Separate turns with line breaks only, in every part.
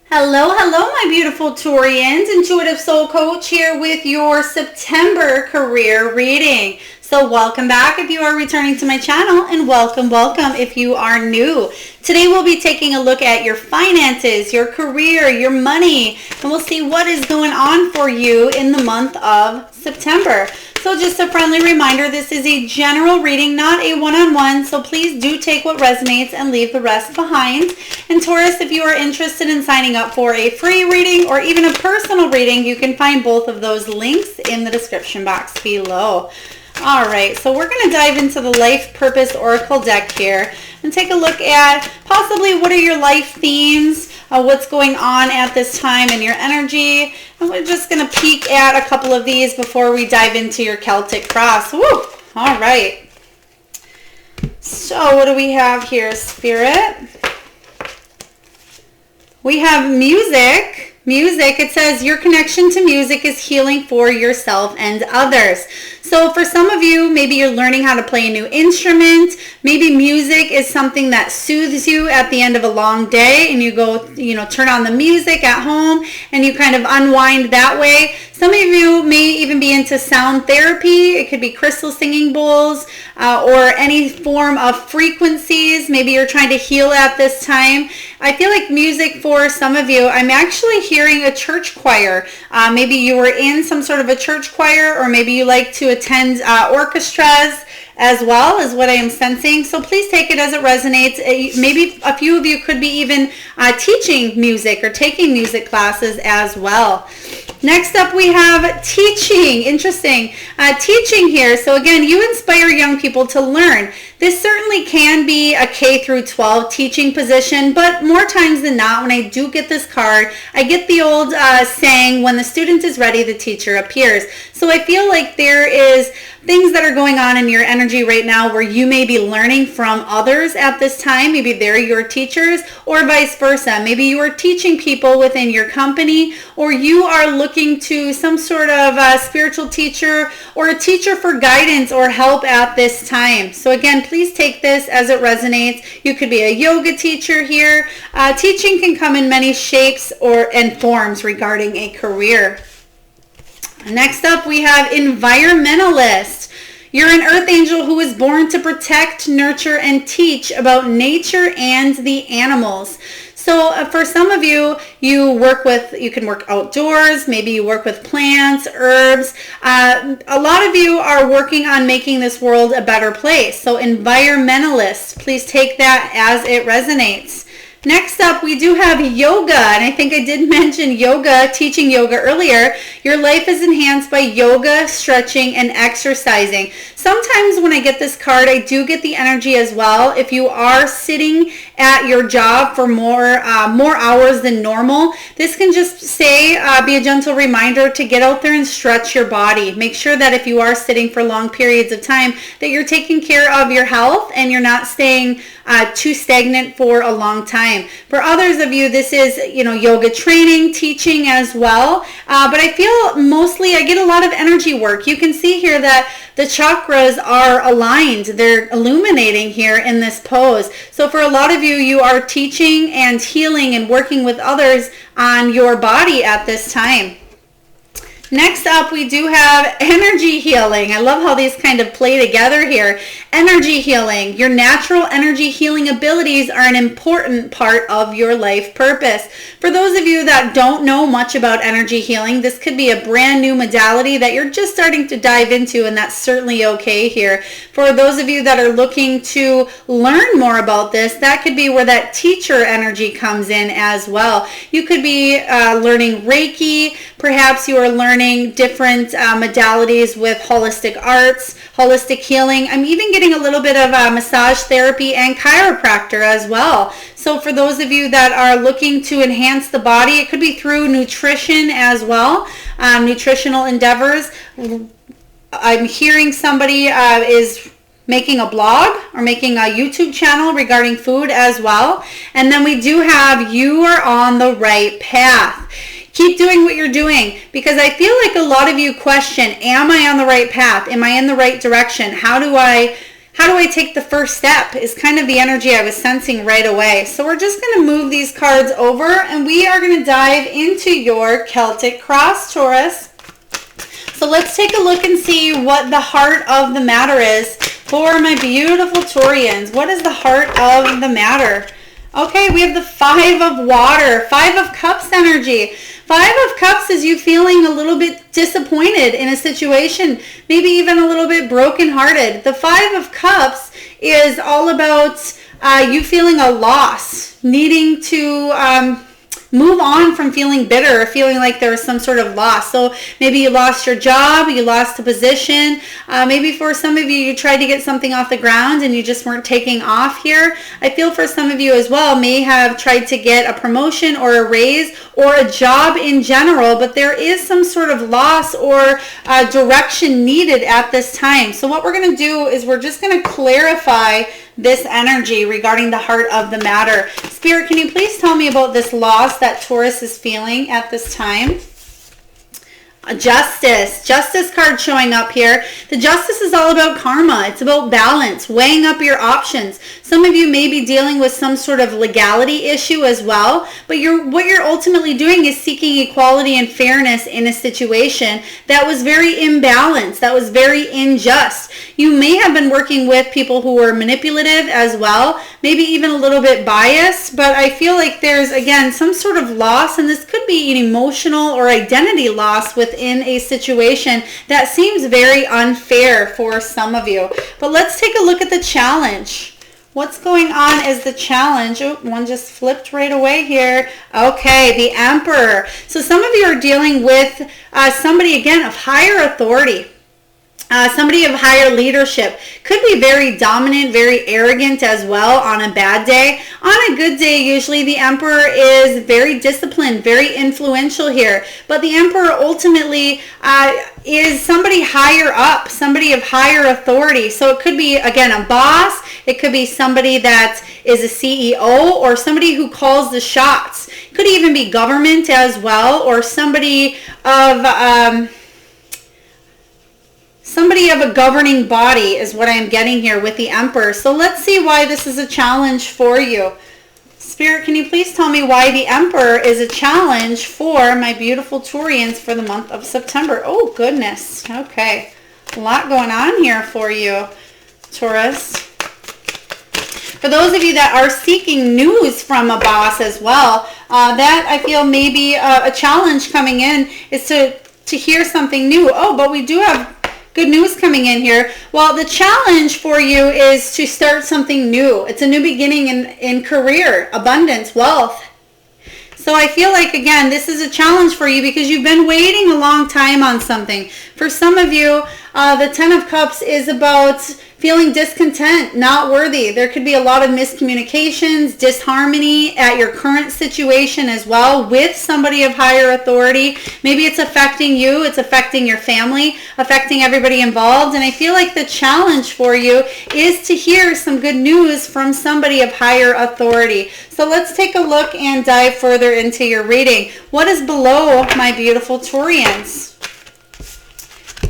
Hello, my beautiful Taurians. Intuitive Soul Coach here with your September career reading. So welcome back if you are returning to my channel, and welcome if you are new. Today we'll be taking a look at your finances, your career, your money, and we'll see what is going on for you in the month of September. So just a friendly reminder, this is a general reading, not a one-on-one, so please do take what resonates and leave the rest behind. And Taurus, if you are interested in signing up for a free reading or even a personal reading, you can find both of those links in the description box below. All right, so we're going to dive into the Life Purpose Oracle deck here and take a look at possibly what are your life themes, what's going on at this time in your energy. And we're just going to peek at a couple of these before we dive into your Celtic Cross. Woo! All right. So what do we have here, Spirit? We have music. Music, it says your connection to music is healing for yourself and others. So for some of you, maybe you're learning how to play a new instrument. Maybe music is something that soothes you at the end of a long day and you go, turn on the music at home and you kind of unwind that way. Some of you may even be into sound therapy. It could be crystal singing bowls or any form of frequencies. Maybe you're trying to heal at this time. I feel like music for some of you, I'm actually hearing a church choir. Maybe you were in some sort of a church choir, or maybe you like to attend orchestras as well, is what I am sensing. So please take it as it resonates. Maybe a few of you could be even teaching music or taking music classes as well. Next up, we have teaching. Interesting. Teaching here. So again, you inspire young people to learn. This certainly can be a K through 12 teaching position, but more times than not, when I do get this card, I get the old saying, when the student is ready, the teacher appears. So I feel like there is things that are going on in your energy right now where you may be learning from others at this time. Maybe they're your teachers, or vice versa. Maybe you are teaching people within your company, or you are looking to some sort of spiritual teacher or a teacher for guidance or help at this time. So again, please take this as it resonates. You could be a yoga teacher here. Teaching can come in many shapes and forms regarding a career. Next up, we have Environmentalist. You're an earth angel who was born to protect, nurture, and teach about nature and the animals. So for some of you, you can work outdoors. Maybe you work with plants, herbs. A lot of you are working on making this world a better place. So environmentalists, please take that as it resonates. Next up, we do have yoga, and I think I did mention yoga, teaching yoga earlier. Your life is enhanced by yoga, stretching, and exercising. Sometimes when I get this card, I do get the energy as well. If you are sitting at your job for more hours than normal, this can just be a gentle reminder to get out there and stretch your body. Make sure that if you are sitting for long periods of time, that you're taking care of your health and you're not staying too stagnant for a long time. For others of you, this is, yoga training, teaching as well. But I feel mostly I get a lot of energy work. You can see here that the chakras are aligned. They're illuminating here in this pose. So for a lot of you, you are teaching and healing and working with others on your body at this time. Next up, we do have energy healing. I love how these kind of play together here. Energy healing. Your natural energy healing abilities are an important part of your life purpose. For those of you that don't know much about energy healing, this could be a brand new modality that you're just starting to dive into, and that's certainly okay here. For those of you that are looking to learn more about this, that could be where that teacher energy comes in as well. You could be learning Reiki. Perhaps you are learning different modalities with holistic arts, holistic healing. I'm even getting a little bit of massage therapy and chiropractor as well. So for those of you that are looking to enhance the body, it could be through nutrition as well, nutritional endeavors. I'm hearing somebody is making a blog or making a YouTube channel regarding food as well. And then we do have you are on the right path. Keep doing what you're doing, because I feel like a lot of you question, am I on the right path? Am I in the right direction? How do I how do I take the first step is kind of the energy I was sensing right away. So we're just going to move these cards over and we are going to dive into your Celtic Cross, Taurus. So let's take a look and see what the heart of the matter is for my beautiful Taurians. What is the heart of the matter? Okay, we have the Five of Water, Five of Cups energy. Five of Cups is you feeling a little bit disappointed in a situation, maybe even a little bit brokenhearted. The Five of Cups is all about you feeling a loss, needing to move on from feeling bitter or feeling like there was some sort of loss. So maybe you lost your job, you lost a position. Maybe for some of you, you tried to get something off the ground and you just weren't taking off here. I feel for some of you as well may have tried to get a promotion or a raise or a job in general, but there is some sort of loss or direction needed at this time. So what we're going to do is we're just going to clarify this energy regarding the heart of the matter. Spirit, can you please tell me about this loss that Taurus is feeling at this time? Justice card showing up here. The Justice is all about karma. It's about balance, weighing up your options. Some of you may be dealing with some sort of legality issue as well, but what you're ultimately doing is seeking equality and fairness in a situation that was very imbalanced, that was very unjust. You may have been working with people who were manipulative as well, maybe even a little bit biased, but I feel like there's, again, some sort of loss, and this could be an emotional or identity loss within a situation that seems very unfair for some of you. But let's take a look at the challenge. What's going on is the challenge. Oh, one just flipped right away here. Okay, the Emperor. So some of you are dealing with somebody, again, of higher authority. Somebody of higher leadership. Could be very dominant, very arrogant as well on a bad day. On a good day, usually the Emperor is very disciplined, very influential here. But the Emperor ultimately is somebody higher up, somebody of higher authority. So it could be, again, a boss. It could be somebody that is a CEO or somebody who calls the shots. It could even be government as well, or somebody of a governing body is what I'm getting here with the Emperor. So let's see why this is a challenge for you. Spirit, can you please tell me why the Emperor is a challenge for my beautiful Taurians for the month of September? Oh, goodness. Okay. A lot going on here for you, Taurus. For those of you that are seeking news from a boss as well, that I feel may be a challenge coming in is to hear something new. Oh, but we do have good news coming in here. Well, the challenge for you is to start something new. It's a new beginning in career, abundance, wealth. So I feel like, again, this is a challenge for you because you've been waiting a long time on something. For some of you, the Ten of Cups is about feeling discontent, not worthy. There could be a lot of miscommunications, disharmony at your current situation as well with somebody of higher authority. Maybe it's affecting you, it's affecting your family, affecting everybody involved. And I feel like the challenge for you is to hear some good news from somebody of higher authority. So let's take a look and dive further into your reading. What is below my beautiful Taurians?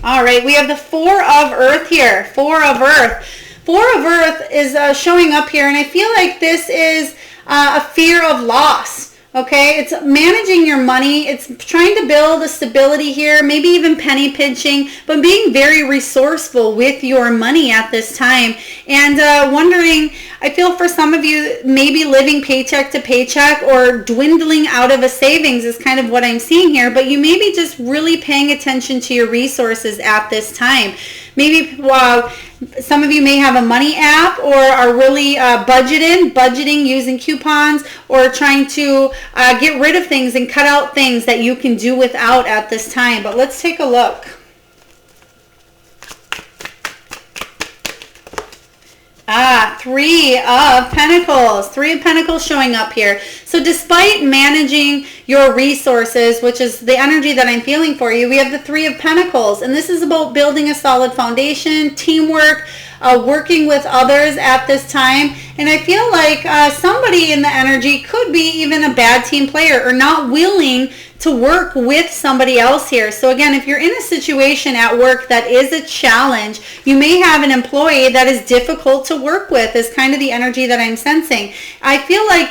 All right, we have the Four of Earth here. Four of Earth. Four of Earth is showing up here, and I feel like this is a fear of loss. Okay, it's managing your money. It's trying to build a stability here, maybe even penny pinching, but being very resourceful with your money at this time. And wondering, I feel for some of you, maybe living paycheck to paycheck or dwindling out of a savings is kind of what I'm seeing here, but you may be just really paying attention to your resources at this time. Maybe some of you may have a money app or are really budgeting using coupons or trying to get rid of things and cut out things that you can do without at this time. But let's take a look. Three of Pentacles. Three of Pentacles showing up here. So despite managing your resources, which is the energy that I'm feeling for you, we have the Three of Pentacles. And this is about building a solid foundation, teamwork, working with others at this time. And I feel like somebody in the energy could be even a bad team player or not willing to work with somebody else here. So again, if you're in a situation at work that is a challenge, you may have an employee that is difficult to work with, is kind of the energy that I'm sensing. I feel like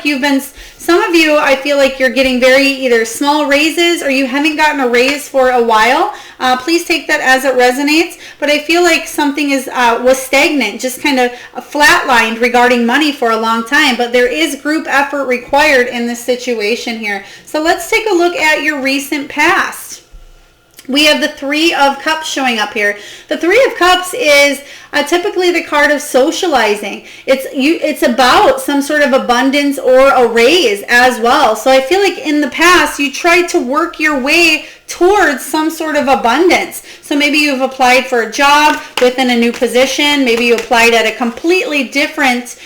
some of you, I feel like you're getting very either small raises or you haven't gotten a raise for a while. Please take that as it resonates. But I feel like something was stagnant, just kind of flatlined regarding money for a long time. But there is group effort required in this situation here. So let's take a look at your recent past. We have the Three of Cups showing up here. The Three of Cups is typically the card of socializing. It's about some sort of abundance or a raise as well. So I feel like in the past you tried to work your way towards some sort of abundance. So maybe you've applied for a job within a new position. Maybe you applied at a completely different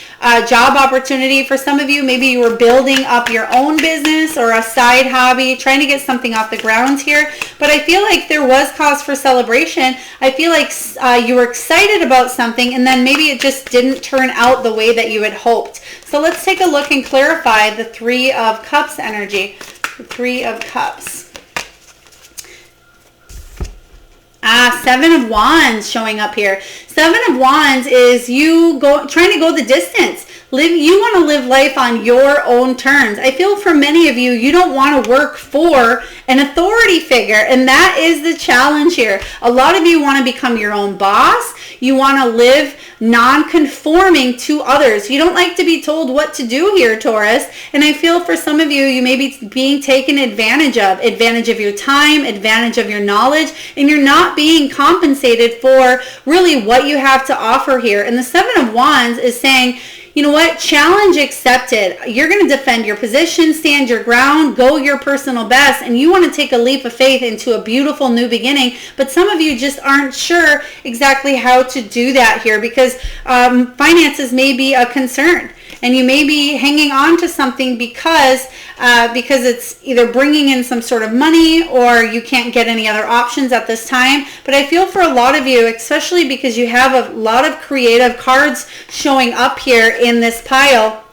job opportunity. For some of you, maybe you were building up your own business or a side hobby, trying to get something off the ground here. But I feel like there was cause for celebration. I feel like you were excited about something and then maybe it just didn't turn out the way that you had hoped. So let's take a look and clarify the Three of Cups energy. The Three of Cups. Seven of Wands showing up here. Seven of Wands is trying to go the distance. You want to live life on your own terms. I feel for many of you, you don't want to work for an authority figure, and that is the challenge here. A lot of you want to become your own boss. You want to live non-conforming to others. You don't like to be told what to do here, Taurus. And I feel for some of you, you may be being taken advantage of your time, advantage of your knowledge, and you're not being compensated for really what you have to offer here. And the Seven of Wands is saying, you know what? Challenge accepted. You're going to defend your position, stand your ground, go your personal best, and you want to take a leap of faith into a beautiful new beginning. But some of you just aren't sure exactly how to do that here because finances may be a concern. And you may be hanging on to something because it's either bringing in some sort of money or you can't get any other options at this time. But I feel for a lot of you, especially because you have a lot of creative cards showing up here in this pile,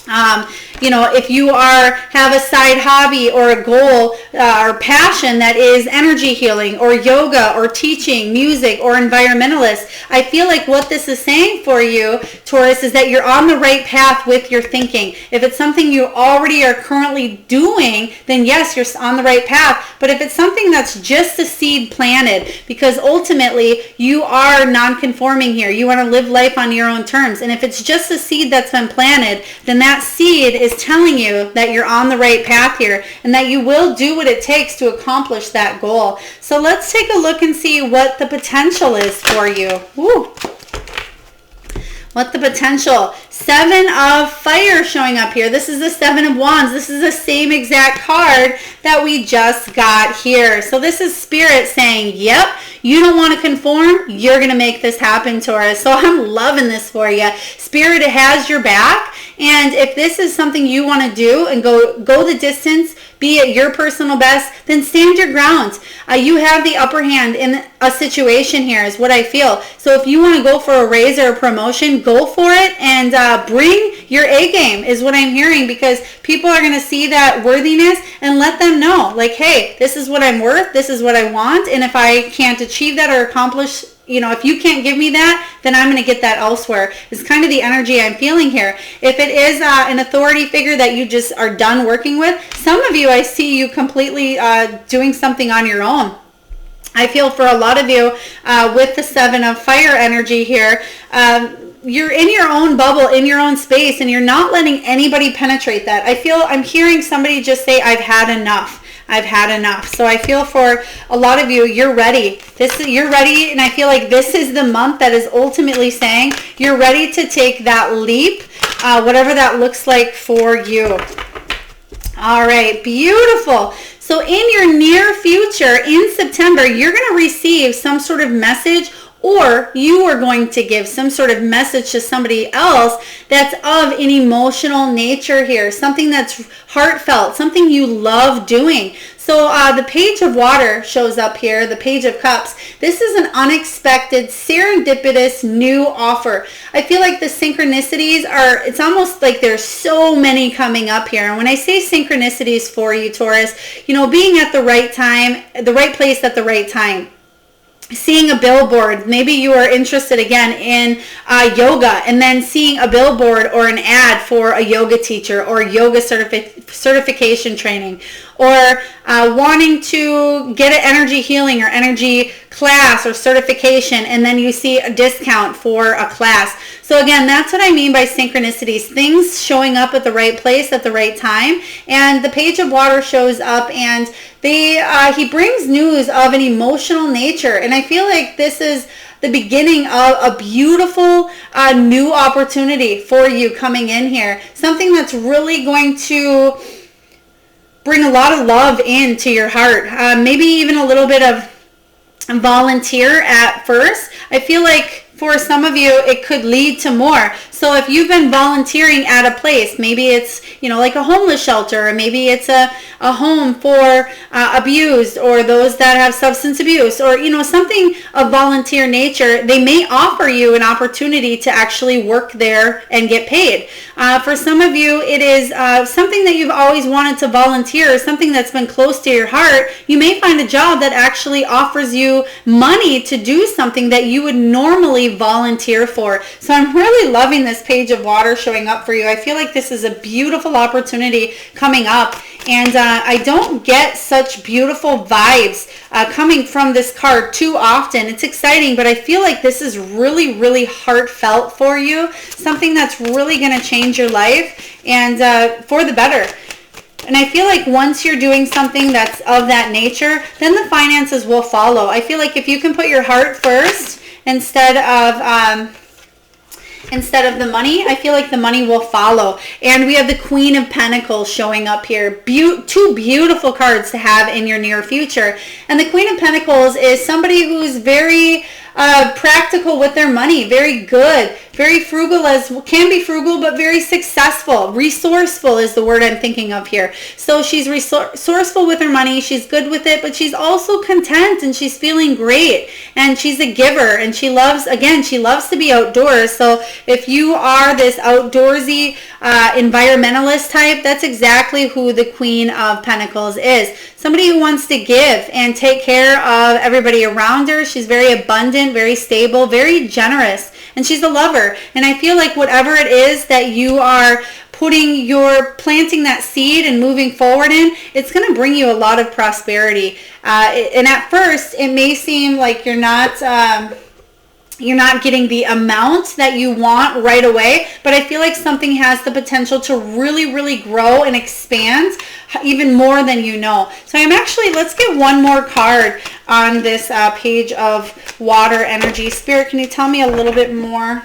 if you have a side hobby or a goal or passion that is energy healing or yoga or teaching, music or environmentalists, I feel like what this is saying for you, Taurus, is that you're on the right path with your thinking. If it's something you already are currently doing, then yes, you're on the right path. But if it's something that's just a seed planted, because ultimately you are non-conforming here, you want to live life on your own terms. And if it's just a seed that's been planted, then that seed is telling you that you're on the right path here and that you will do what it takes to accomplish that goal. So let's take a look and see what the potential is for you. Woo. What the potential. Seven of Fire showing up here. This is the Seven of Wands. This is the same exact card that we just got here. So this is Spirit saying, yep, you don't want to conform. You're going to make this happen, Taurus. So I'm loving this for you. Spirit has your back. And if this is something you want to do and go the distance, be at your personal best, then stand your ground. You have the upper hand in a situation here is what I feel. So if you want to go for a raise or a promotion, go for it and bring your A game is what I'm hearing, because people are going to see that worthiness and let them know, like, hey, this is what I'm worth. This is what I want. And if I can't achieve that or accomplish, if you can't give me that, then I'm going to get that elsewhere. It's kind of the energy I'm feeling here. If it is an authority figure that you just are done working with, some of you, I see you completely doing something on your own. I feel for a lot of you with the Seven of Fire energy here, you're in your own bubble, in your own space, and you're not letting anybody penetrate that. I'm hearing somebody just say, I've had enough. I've had enough. So I feel for a lot of you, you're ready. You're ready, and I feel like this is the month that is ultimately saying you're ready to take that leap, whatever that looks like for you. All right, beautiful. So in your near future, in September, you're going to receive some sort of message, or you are going to give some sort of message to somebody else that's of an emotional nature here, something that's heartfelt, something you love doing. So the Page of Water shows up here, the Page of Cups. This is an unexpected, serendipitous new offer. I feel like the synchronicities are, it's almost like there's so many coming up here. And when I say synchronicities for you, Taurus, being at the right time, the right place at the right time. Seeing a billboard, maybe you are interested again in yoga, and then seeing a billboard or an ad for a yoga teacher or yoga certification training, or wanting to get an energy healing or energy class or certification, and then you see a discount for a class. So again, that's what I mean by synchronicities, things showing up at the right place at the right time. And the Page of Water shows up, and he brings news of an emotional nature, and I feel like this is the beginning of a beautiful new opportunity for you coming in here, something that's really going to bring a lot of love into your heart, maybe even a little bit of volunteer at first. I feel like for some of you, it could lead to more. So if you've been volunteering at a place, maybe it's, like a homeless shelter, or maybe it's a home for abused or those that have substance abuse, or, something of volunteer nature, they may offer you an opportunity to actually work there and get paid. For some of you, it is something that you've always wanted to volunteer, something that's been close to your heart. You may find a job that actually offers you money to do something that you would normally volunteer for. So I'm really loving this Page of Water showing up for you. I feel like this is a beautiful opportunity coming up, and I don't get such beautiful vibes coming from this card too often. It's exciting, but I feel like this is really, really heartfelt for you, something that's really going to change your life and for the better. And I feel like once you're doing something that's of that nature, then the finances will follow. I feel like if you can put your heart first instead of the money, I feel like the money will follow. And we have the Queen of Pentacles showing up here. Two beautiful cards to have in your near future. And the Queen of Pentacles is somebody who's very practical with their money, very good, very frugal, can be frugal, but very successful. Resourceful is the word I'm thinking of here. So she's resourceful with her money, she's good with it, but she's also content and she's feeling great, and she's a giver, and she loves to be outdoors. So if you are this outdoorsy environmentalist type, that's exactly who the Queen of Pentacles is. Somebody who wants to give and take care of everybody around her. She's very abundant, very stable, very generous, and she's a lover. And I feel like whatever it is that you are planting that seed and moving forward in, it's going to bring you a lot of prosperity. And at first, it may seem like you're not getting the amount that you want right away, but I feel like something has the potential to really, really grow and expand even more than you know. So let's get one more card on this Page of Water energy. Spirit, can you tell me a little bit more?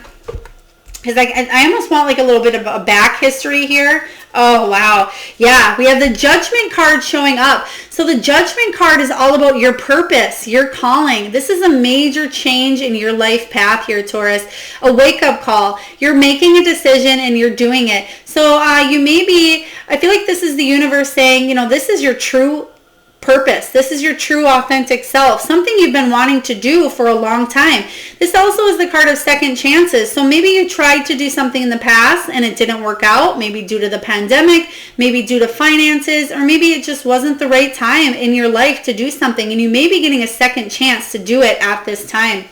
Because I almost want like a little bit of a back history here. Oh, wow. Yeah, we have the Judgment card showing up. So the Judgment card is all about your purpose, your calling. This is a major change in your life path here, Taurus. A wake-up call. You're making a decision and you're doing it. So I feel like this is the universe saying, this is your true purpose. This is your true authentic self, something you've been wanting to do for a long time. This also is the card of second chances. So maybe you tried to do something in the past and it didn't work out, maybe due to the pandemic, maybe due to finances, or maybe it just wasn't the right time in your life to do something, and you may be getting a second chance to do it at this time.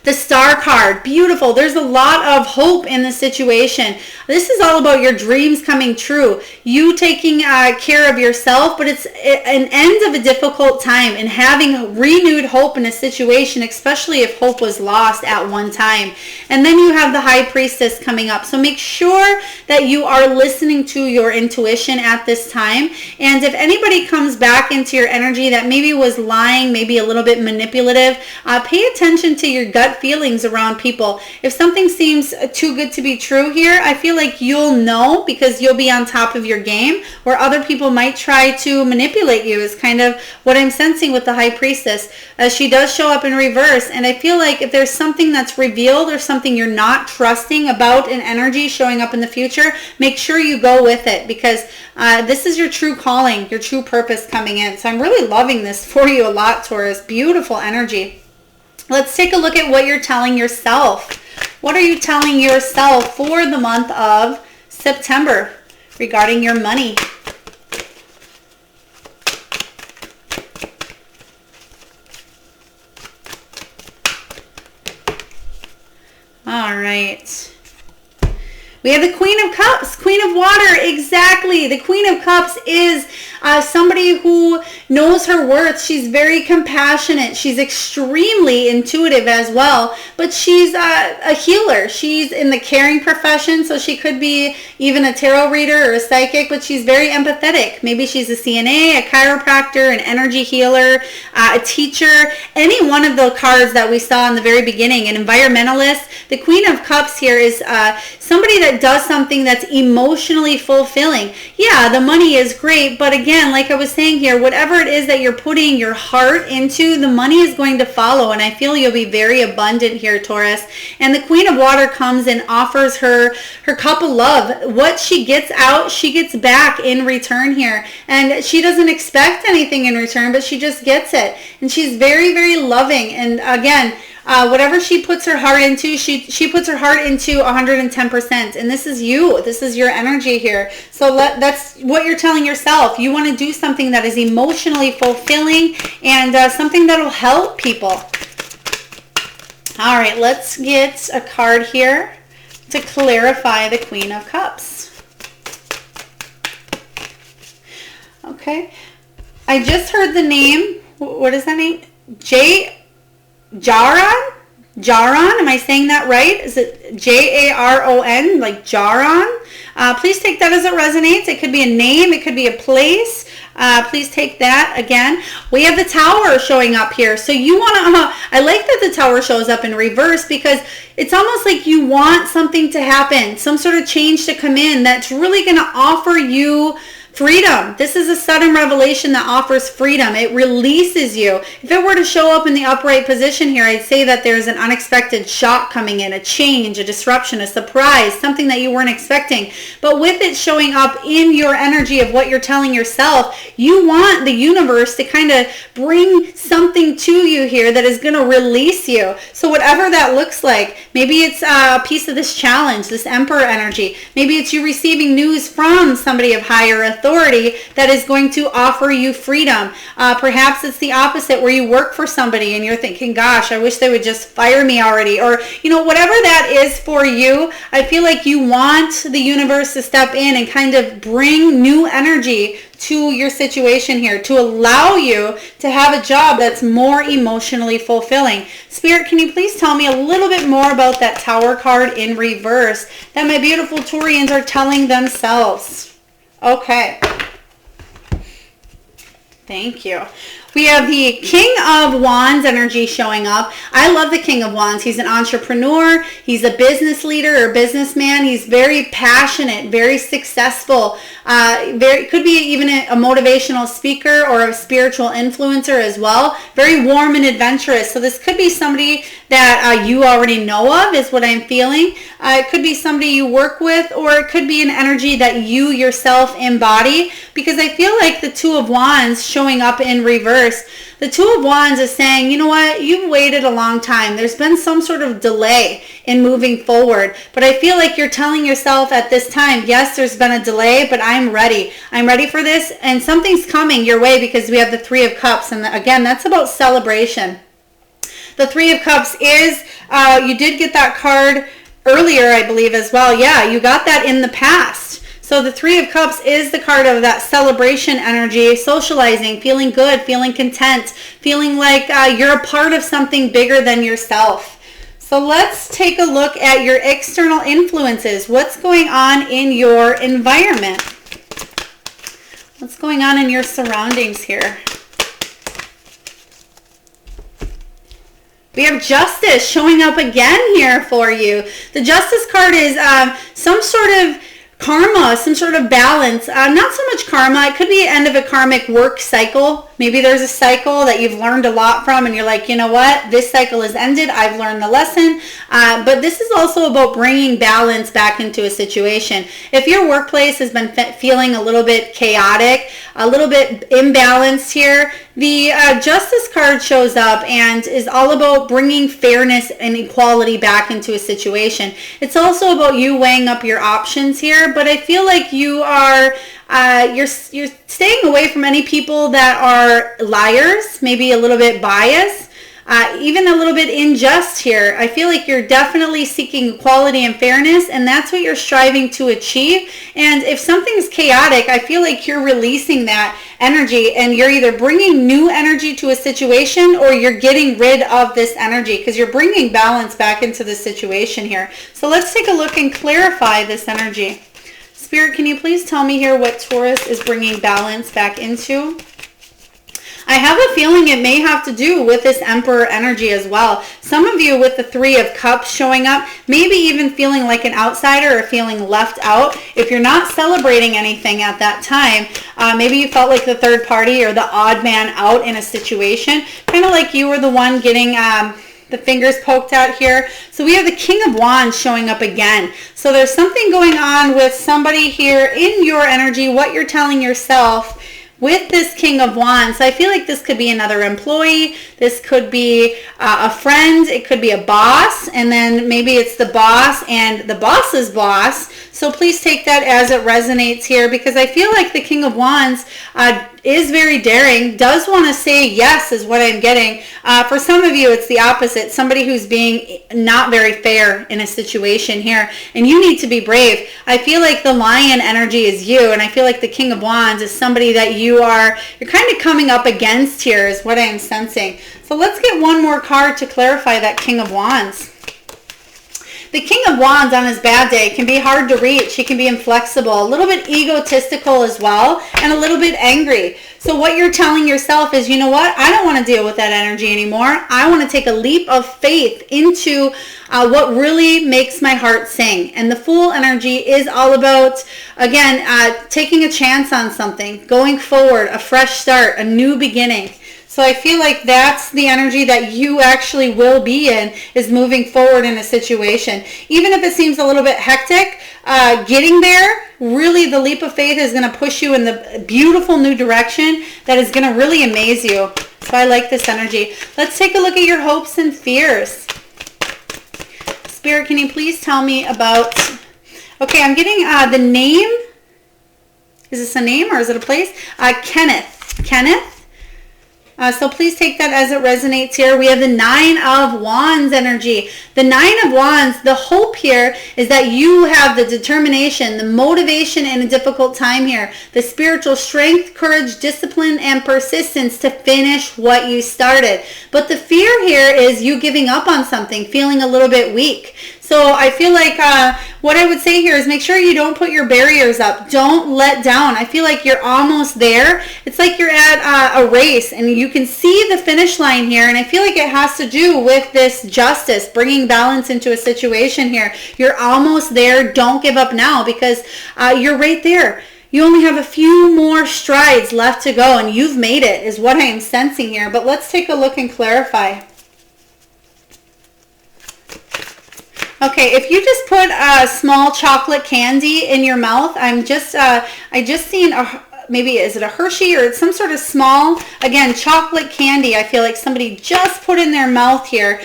The Star card, beautiful. There's a lot of hope in the situation. This is all about your dreams coming true. You taking care of yourself, but it's an end of a difficult time and having renewed hope in a situation, especially if hope was lost at one time. And then you have the High Priestess coming up. So make sure that you are listening to your intuition at this time. And if anybody comes back into your energy that maybe was lying, maybe a little bit manipulative, pay attention to your gut gut feelings around people. If something seems too good to be true here, I feel like you'll know because you'll be on top of your game, where other people might try to manipulate you is kind of what I'm sensing with the High Priestess. She does show up in reverse, and I feel like if there's something that's revealed or something you're not trusting about an energy showing up in the future, make sure you go with it, because this is your true calling, your true purpose coming in. So I'm really loving this for you a lot, Taurus. Beautiful energy. Let's take a look at what you're telling yourself. What are you telling yourself for the month of September regarding your money? All right. We have the Queen of Cups, Queen of Water. Exactly. The Queen of Cups is somebody who knows her worth. She's very compassionate. She's extremely intuitive as well, but she's a healer. She's in the caring profession, so she could be even a tarot reader or a psychic, but she's very empathetic. Maybe she's a CNA, a chiropractor, an energy healer, a teacher, any one of the cards that we saw in the very beginning, an environmentalist. The Queen of Cups here is somebody that does something that's emotionally fulfilling. Yeah, the money is great, but again, like I was saying here, whatever it is that you're putting your heart into, the money is going to follow, and I feel you'll be very abundant here, Taurus. And the Queen of Water comes and offers her cup of love. What she gets out, she gets back in return here, and she doesn't expect anything in return, but she just gets it, and she's very, very loving. And again, whatever she puts her heart into, she puts her heart into 110%. And this is you. This is your energy here. So that's what you're telling yourself. You want to do something that is emotionally fulfilling and something that will help people. All right, let's get a card here to clarify the Queen of Cups. Okay. I just heard the name. What is that name? Jaron? Jaron? Am I saying that right? Is it Jaron? Like Jaron? Please take that as it resonates. It could be a name. It could be a place. Please take that. Again, we have the Tower showing up here. So you want to, I like that the Tower shows up in reverse, because it's almost like you want something to happen, some sort of change to come in that's really going to offer you freedom. This is a sudden revelation that offers freedom. It releases you. If it were to show up in the upright position here, I'd say that there's an unexpected shock coming in, a change, a disruption, a surprise, something that you weren't expecting. But with it showing up in your energy of what you're telling yourself, you want the universe to kind of bring something to you here that is going to release you. So whatever that looks like, maybe it's a piece of this challenge, this Emperor energy. Maybe it's you receiving news from somebody of higher authority that is going to offer you freedom. Perhaps it's the opposite, where you work for somebody and you're thinking, gosh, I wish they would just fire me already. Or, whatever that is for you, I feel like you want the universe to step in and kind of bring new energy to your situation here, to allow you to have a job that's more emotionally fulfilling. Spirit, can you please tell me a little bit more about that Tower card in reverse that my beautiful Taurians are telling themselves? Okay. Thank you. We have the King of Wands energy showing up. I love the King of Wands. He's an entrepreneur. He's a business leader or businessman. He's very passionate, very successful. Could be even a motivational speaker or a spiritual influencer as well. Very warm and adventurous. So this could be somebody that you already know of, is what I'm feeling. It could be somebody you work with, or it could be an energy that you yourself embody, because I feel like the Two of Wands showing up in reverse. The Two of Wands is saying, you know what, you've waited a long time. There's been some sort of delay in moving forward, but I feel like you're telling yourself at this time, yes, there's been a delay, but I'm ready. I'm ready for this, and something's coming your way, because we have the Three of Cups, and again, that's about celebration. The Three of Cups is, you did get that card earlier, I believe, as well. Yeah, you got that in the past. So the Three of Cups is the card of that celebration energy, socializing, feeling good, feeling content, feeling like you're a part of something bigger than yourself. So let's take a look at your external influences. What's going on in your environment? What's going on in your surroundings here? We have Justice showing up again here for you. The Justice card is some sort of karma, some sort of balance. Not so much karma. It could be the end of a karmic work cycle. Maybe there's a cycle that you've learned a lot from and you're like, you know what? This cycle has ended. I've learned the lesson. But this is also about bringing balance back into a situation. If your workplace has been feeling a little bit chaotic, a little bit imbalanced here, the Justice card shows up and is all about bringing fairness and equality back into a situation. It's also about you weighing up your options here, but I feel like you are you're staying away from any people that are liars, maybe a little bit biased, even a little bit unjust here. I feel like you're definitely seeking equality and fairness, and that's what you're striving to achieve. And if something's chaotic, I feel like you're releasing that energy, and you're either bringing new energy to a situation or you're getting rid of this energy because you're bringing balance back into the situation here. So let's take a look and clarify this energy. Spirit, can you please tell me here what Taurus is bringing balance back into? I have a feeling it may have to do with this Emperor energy as well. Some of you with the Three of Cups showing up, maybe even feeling like an outsider or feeling left out. If you're not celebrating anything at that time, maybe you felt like the third party or the odd man out in a situation, kind of like you were the one getting the fingers poked out here. So we have the King of Wands showing up again. So there's something going on with somebody here in your energy, what you're telling yourself with this King of Wands. So I feel like this could be another employee. This could be a friend. It could be a boss. And then maybe it's the boss and the boss's boss. So please take that as it resonates here, because I feel like the King of Wands is very daring, does want to say yes is what I'm getting. For some of you, it's the opposite. Somebody who's being not very fair in a situation here, and you need to be brave. I feel like the Lion energy is you, and I feel like the King of Wands is somebody that you're kind of coming up against here is what I'm sensing. So let's get one more card to clarify that King of Wands. The King of Wands on his bad day can be hard to reach. He can be inflexible, a little bit egotistical as well, and a little bit angry. So what you're telling yourself is, you know what? I don't want to deal with that energy anymore. I want to take a leap of faith into what really makes my heart sing. And the Fool energy is all about, again, taking a chance on something, going forward, a fresh start, a new beginning. So I feel like that's the energy that you actually will be in, is moving forward in a situation. Even if it seems a little bit hectic, getting there, really the leap of faith is going to push you in the beautiful new direction that is going to really amaze you. So I like this energy. Let's take a look at your hopes and fears. Spirit, can you please tell me about... Okay, I'm getting the name. Is this a name or is it a place? Kenneth. Kenneth? So please take that as it resonates here. We have the Nine of Wands energy. The Nine of Wands, the hope here is that you have the determination, the motivation in a difficult time here, the spiritual strength, courage, discipline, and persistence to finish what you started. But the fear here is you giving up on something, feeling a little bit weak. So I feel like what I would say here is make sure you don't put your barriers up. Don't let down. I feel like you're almost there. It's like you're at a race and you can see the finish line here. And I feel like it has to do with this justice, bringing balance into a situation here. You're almost there. Don't give up now, because you're right there. You only have a few more strides left to go and you've made it, is what I am sensing here. But let's take a look and clarify. Okay, if you just put a small chocolate candy in your mouth, I just seen maybe is it a Hershey or it's some sort of small, again, chocolate candy. I feel like somebody just put in their mouth here.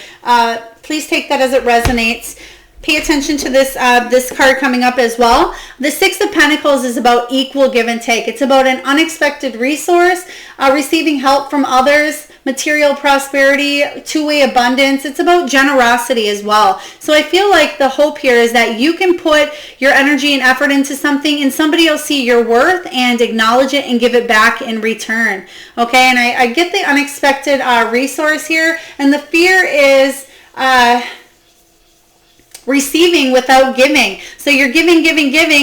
Please take that as it resonates. Pay attention to this this card coming up as well. The Six of Pentacles is about equal give and take. It's about an unexpected resource, receiving help from others, material prosperity, two-way abundance. It's about generosity as well. So I feel like the hope here is that you can put your energy and effort into something and somebody will see your worth and acknowledge it and give it back in return. Okay, and I get the unexpected resource here, and the fear is... receiving without giving. So you're giving,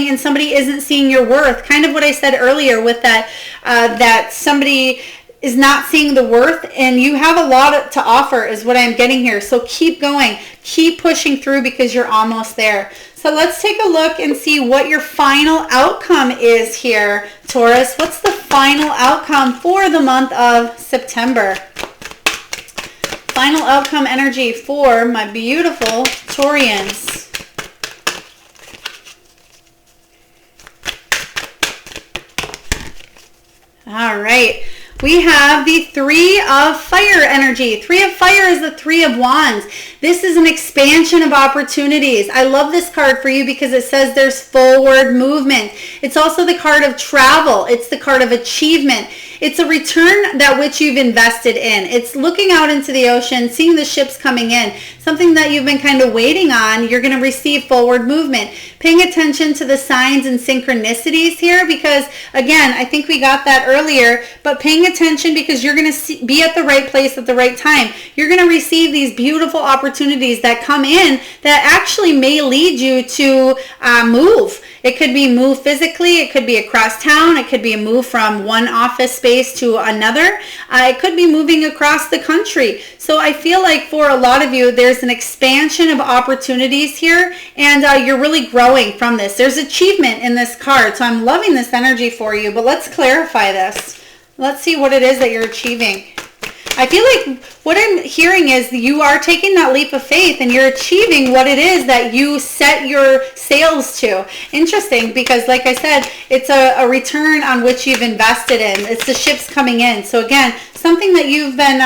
and somebody isn't seeing your worth. Kind of what I said earlier with that, that somebody is not seeing the worth, and you have a lot to offer is what I'm getting here. So keep going, keep pushing through because you're almost there. So let's take a look and see what your final outcome is here, Taurus. What's the final outcome for the month of September? Final outcome energy for my beautiful Taurians. All right. We have the Three of Fire energy. Three of Fire is the Three of Wands. This is an expansion of opportunities. I love this card for you because it says there's forward movement. It's also the card of travel. It's the card of achievement. It's a return that which you've invested in. It's looking out into the ocean, seeing the ships coming in, something that you've been kind of waiting on. You're going to receive forward movement. Paying attention to the signs and synchronicities here because, again, I think we got that earlier, but paying attention because you're going to be at the right place at the right time. You're going to receive these beautiful opportunities that come in that actually may lead you to move. It could be move physically. It could be across town. It could be a move from one office space to another. It could be moving across the country. So I feel like for a lot of you, there's an expansion of opportunities here, and you're really growing from this. There's achievement in this card. So I'm loving this energy for you, but let's clarify this. Let's see what it is that you're achieving. I feel like what I'm hearing is you are taking that leap of faith and you're achieving what it is that you set your sails to. Interesting, because like I said, it's a return on which you've invested in. It's the ships coming in. So again, something that you've been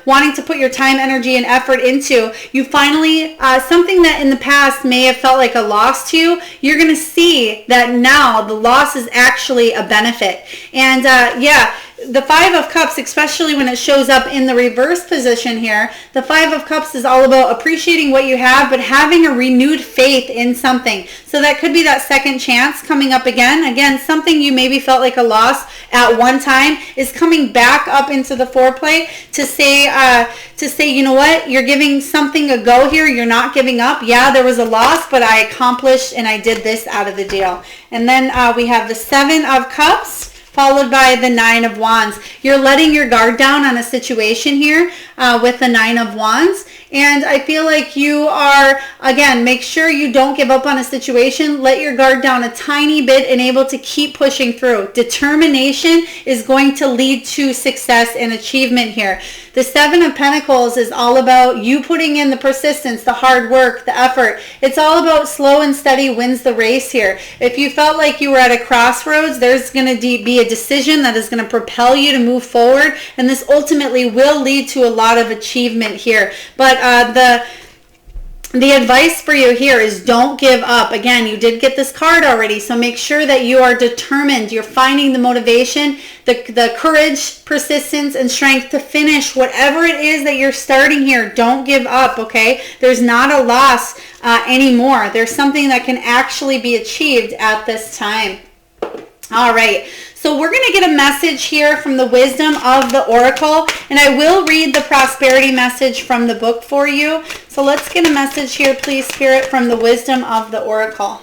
wanting to put your time, energy, and effort into, you finally, something that in the past may have felt like a loss to you, you're going to see that now the loss is actually a benefit. And yeah, the Five of Cups, especially when it shows up in the reverse position here, the Five of Cups is all about appreciating what you have, but having a renewed faith in something. So that could be that second chance coming up again. Again, something you maybe felt like a loss at one time is coming back up into the foreplay to say, you know what, you're giving something a go here. You're not giving up. Yeah, there was a loss, but I accomplished and I did this out of the deal. And then we have the Seven of Cups, followed by the Nine of Wands. You're letting your guard down on a situation here with the Nine of Wands. And I feel like you are, again, make sure you don't give up on a situation. Let your guard down a tiny bit and able to keep pushing through. Determination is going to lead to success and achievement here. The Seven of Pentacles is all about you putting in the persistence, the hard work, the effort. It's all about slow and steady wins the race here. If you felt like you were at a crossroads, there's going to be a decision that is going to propel you to move forward. And this ultimately will lead to a lot of achievement here. But the advice for you here is don't give up. Again, you did get this card already, so make sure that you are determined. You're finding the motivation, the courage, persistence, and strength to finish whatever it is that you're starting here. Don't give up, okay? There's not a loss anymore. There's something that can actually be achieved at this time. All right. So we're going to get a message here from the wisdom of the Oracle, and I will read the prosperity message from the book for you. So let's get a message here, please, Spirit, from the wisdom of the Oracle.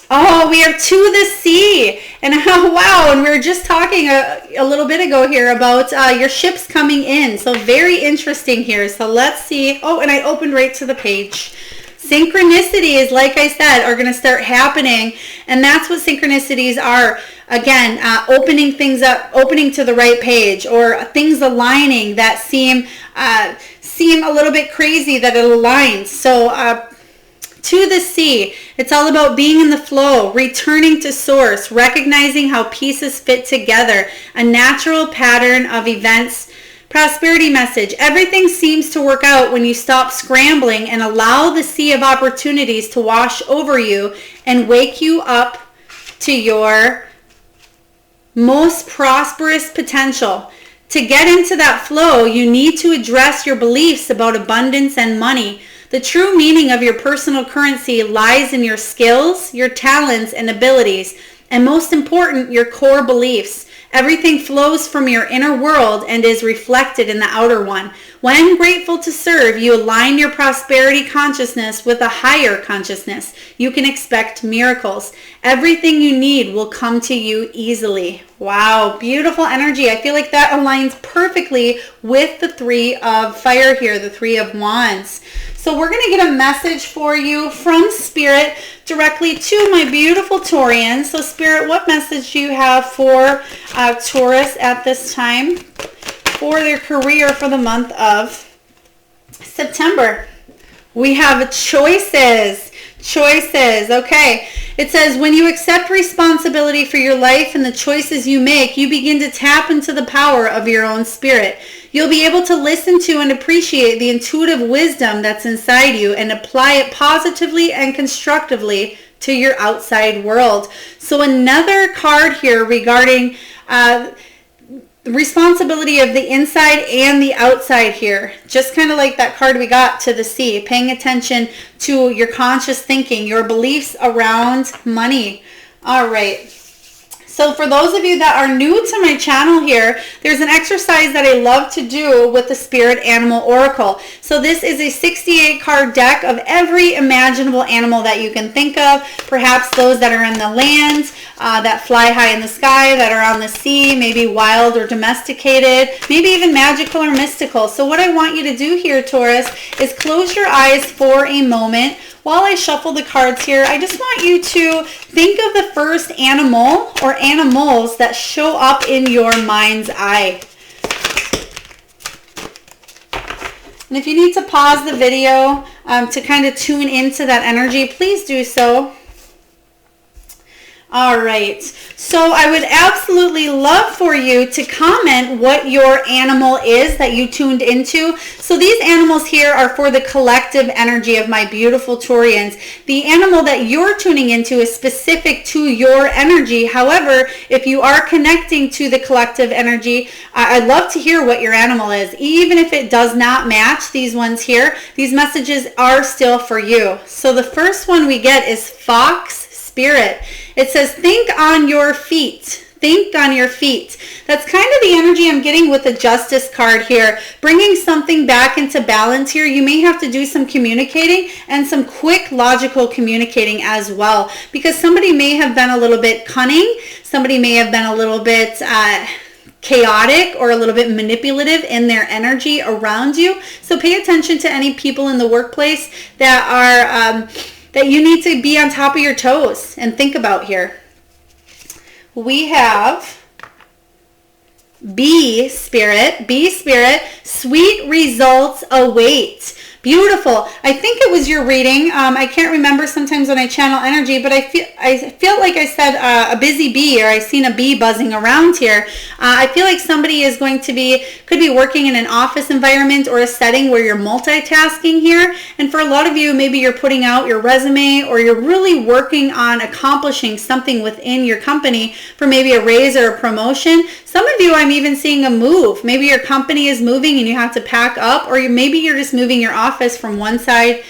Oh, we are to the sea. And wow, and we were just talking a little bit ago here about your ships coming in. So very interesting here. So let's see. Oh, and I opened right to the page. Synchronicities, like I said, are going to start happening, and that's what synchronicities are. Again, opening things up, opening to the right page, or things aligning that seem a little bit crazy that it aligns. So to the sea, it's all about being in the flow, returning to source, recognizing how pieces fit together, a natural pattern of events. Prosperity message. Everything seems to work out when you stop scrambling and allow the sea of opportunities to wash over you and wake you up to your most prosperous potential. To get into that flow, you need to address your beliefs about abundance and money. The true meaning of your personal currency lies in your skills, your talents, and abilities, and most important, your core beliefs. Everything flows from your inner world and is reflected in the outer one. When grateful to serve, you align your prosperity consciousness with a higher consciousness. You can expect miracles. Everything you need will come to you easily. Wow, beautiful energy. I feel like that aligns perfectly with the 3 of fire here, the 3 of wands. So we're going to get a message for you from Spirit directly to my beautiful Taurians. So Spirit, what message do you have for Taurus at this time for their career for the month of September? We have choices. Choices. Okay. It says, when you accept responsibility for your life and the choices you make, you begin to tap into the power of your own spirit. You'll be able to listen to and appreciate the intuitive wisdom that's inside you and apply it positively and constructively to your outside world. So another card here regarding the responsibility of the inside and the outside here. Just kind of like that card we got to the sea, paying attention to your conscious thinking, your beliefs around money. All right. So for those of you that are new to my channel here, there's an exercise that I love to do with the Spirit Animal Oracle. So this is a 68 card deck of every imaginable animal that you can think of, perhaps those that are in the land, that fly high in the sky, that are on the sea, maybe wild or domesticated, maybe even magical or mystical. So what I want you to do here, Taurus, is close your eyes for a moment. While I shuffle the cards here, I just want you to think of the first animal or animals that show up in your mind's eye. And if you need to pause the video to kind of tune into that energy, please do so. All right, so I would absolutely love for you to comment what your animal is that you tuned into. So these animals here are for the collective energy of my beautiful Taurians. The animal that you're tuning into is specific to your energy. However, if you are connecting to the collective energy, I'd love to hear what your animal is. Even if it does not match these ones here, these messages are still for you. So the first one we get is Fox Spirit. It says, think on your feet. Think on your feet. That's kind of the energy I'm getting with the Justice card here. Bringing something back into balance here. You may have to do some communicating and some quick logical communicating as well. Because somebody may have been a little bit cunning. Somebody may have been a little bit chaotic or a little bit manipulative in their energy around you. So pay attention to any people in the workplace that are that you need to be on top of your toes and think about here. We have B Spirit, sweet results await. Beautiful. I think it was your reading. I can't remember sometimes when I channel energy, but I feel like I said a busy bee, or I seen a bee buzzing around here. I feel like somebody is could be working in an office environment or a setting where you're multitasking here. And for a lot of you, maybe you're putting out your resume, or you're really working on accomplishing something within your company for maybe a raise or a promotion. Some of you, I'm even seeing a move. Maybe your company is moving and you have to pack up, or maybe you're just moving your office from one side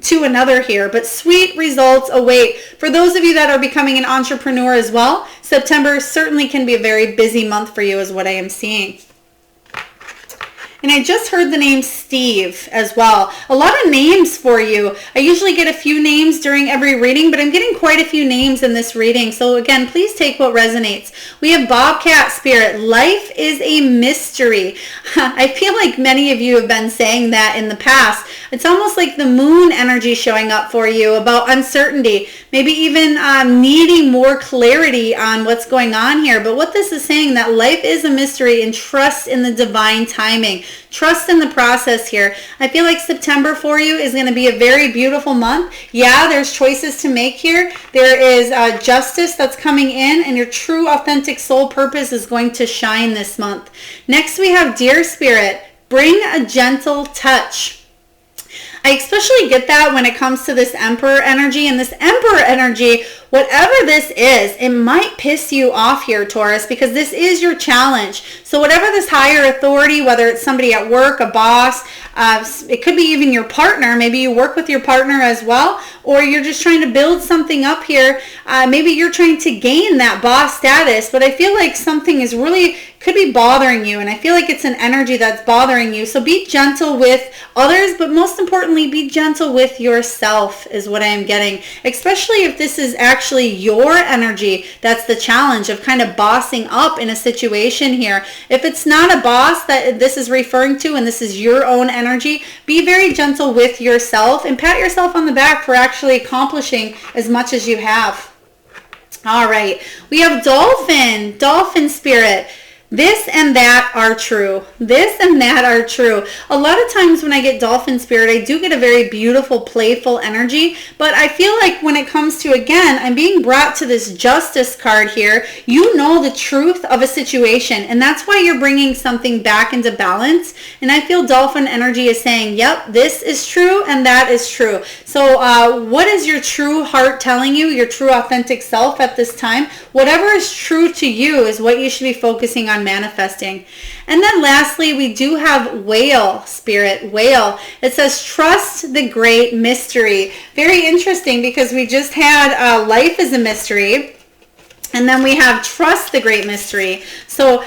to another here. But sweet results await. For those of you that are becoming an entrepreneur as well, September certainly can be a very busy month for you, is what I am seeing. And I just heard the name Steve as well. A lot of names for you. I usually get a few names during every reading, but I'm getting quite a few names in this reading. So again, please take what resonates. We have Bobcat Spirit. Life is a mystery. I feel like many of you have been saying that in the past. It's almost like the moon energy showing up for you about uncertainty. Maybe even needing more clarity on what's going on here. But what this is saying, that life is a mystery, and trust in the divine timing. Trust in the process here. I feel like September for you is going to be a very beautiful month. Yeah, there's choices to make here. There is justice that's coming in, and your true authentic soul purpose is going to shine this month. Next we have Deer Spirit. Bring a gentle touch. I especially get that when it comes to this Emperor energy. And this Emperor energy, whatever this is, it might piss you off here, Taurus, because this is your challenge. So whatever this higher authority, whether it's somebody at work, a boss, it could be even your partner. Maybe you work with your partner as well, or you're just trying to build something up here. Maybe you're trying to gain that boss status, but I feel like something is really could be bothering you, and I feel like it's an energy that's bothering you. So be gentle with others, but most importantly, be gentle with yourself is what I am getting, especially if this is actually your energy. That's the challenge of kind of bossing up in a situation here. If it's not a boss that this is referring to and this is your own energy, be very gentle with yourself and pat yourself on the back for actually accomplishing as much as you have. All right, we have Dolphin Spirit. This and that are true. This and that are true. A lot of times when I get Dolphin Spirit, I do get a very beautiful, playful energy, but I feel like when it comes to, again, I'm being brought to this Justice card here. You know the truth of a situation, and that's why you're bringing something back into balance. And I feel Dolphin energy is saying, yep, this is true and that is true. So what is your true heart telling you, your true authentic self at this time? Whatever is true to you is what you should be focusing on manifesting. And then lastly, we do have Whale Spirit. Whale. It says, trust the great mystery. Very interesting, because we just had life is a mystery. And then we have trust the great mystery. So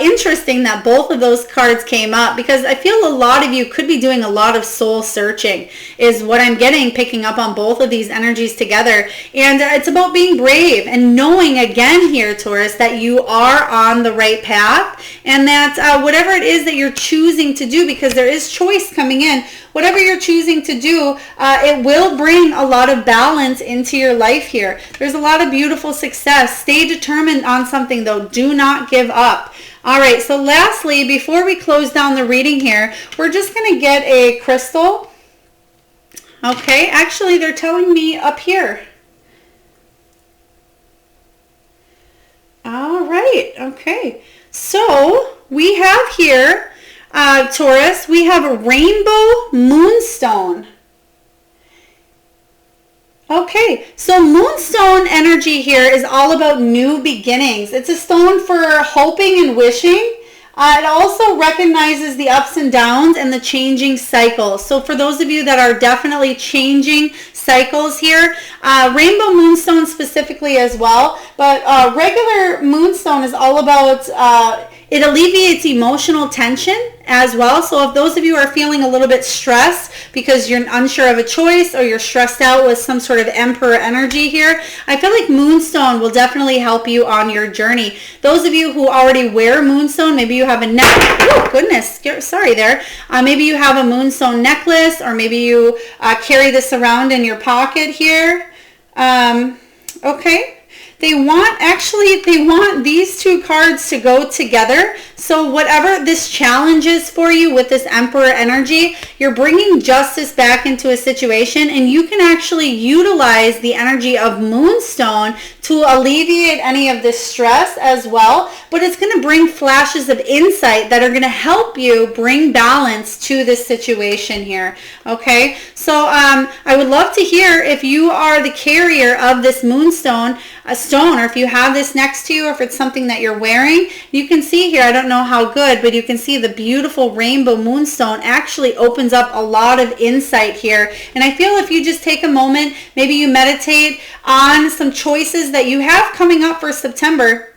interesting that both of those cards came up, because I feel a lot of you could be doing a lot of soul searching is what I'm getting, picking up on both of these energies together. And it's about being brave and knowing again here, Taurus, that you are on the right path, and that whatever it is that you're choosing to do, because there is choice coming in, whatever you're choosing to do, it will bring a lot of balance into your life here. There's a lot of beautiful success. Stay determined on something though. Do not give up. All right, so lastly, before we close down the reading here, we're just going to get a crystal. Okay, actually they're telling me up here. All right, okay. So we have here, Taurus, we have a rainbow moonstone. Okay, so moonstone energy here is all about new beginnings. It's a stone for hoping and wishing. It also recognizes the ups and downs and the changing cycles. So for those of you that are definitely changing cycles here, rainbow moonstone specifically as well, but regular moonstone is all about, it alleviates emotional tension as well. So if those of you are feeling a little bit stressed because you're unsure of a choice, or you're stressed out with some sort of emperor energy here, I feel like moonstone will definitely help you on your journey. Those of you who already wear moonstone, maybe you have a oh goodness, sorry there. Maybe you have a moonstone necklace, or maybe you carry this around in your pocket here. Okay. They want these two cards to go together. So whatever this challenge is for you with this Emperor energy, you're bringing justice back into a situation, and you can actually utilize the energy of Moonstone to alleviate any of this stress as well. But it's going to bring flashes of insight that are going to help you bring balance to this situation here. Okay, so I would love to hear if you are the carrier of this Moonstone stone, or if you have this next to you, or if it's something that you're wearing. You can see here, I don't know how good, but you can see the beautiful rainbow moonstone actually opens up a lot of insight here. And I feel if you just take a moment, maybe you meditate on some choices that you have coming up for September.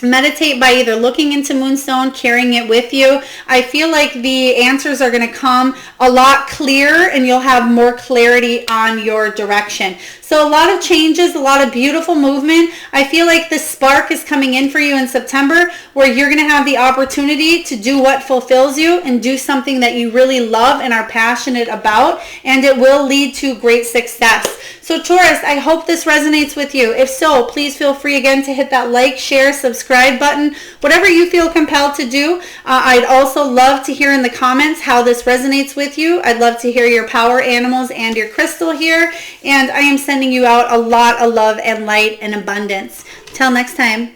Meditate by either looking into Moonstone, carrying it with you. I feel like the answers are going to come a lot clearer, and you'll have more clarity on your direction. So a lot of changes, a lot of beautiful movement. I feel like the spark is coming in for you in September, where you're going to have the opportunity to do what fulfills you and do something that you really love and are passionate about, and it will lead to great success. So Taurus, I hope this resonates with you. If so, please feel free again to hit that like, share, subscribe button, whatever you feel compelled to do. I'd also love to hear in the comments how this resonates with you. I'd love to hear your power animals and your crystal here. And I am sending you out a lot of love and light and abundance. Till next time.